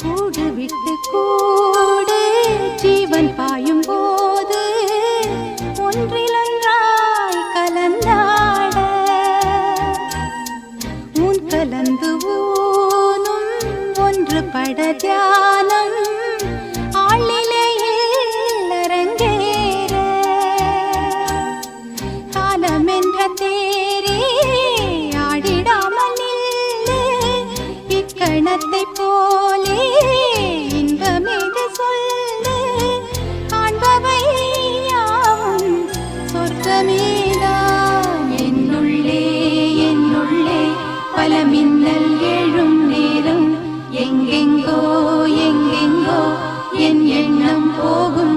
கூடு விட்டு கூடு ஜீவன் பாயும் போது ஒன்றிலொன்றாய் கலந்தாட உன் கலந்து ஊனும் ஒன்று பட தியானம் ஆளிலையில் அரங்கேற காலம் என்ற தேரே ஆடிடாமல் நில்லு இக்கணத்தை போலே இன்பமேது சொல்லு காண்பவை யாவும் சொர்க்கமேதான் என்னுள்ளே என்னுள்ளே பல மின்னல் எழும் நேரம் எங்கெங்கோ எங்கெங்கோ என் எண்ணம் போகும்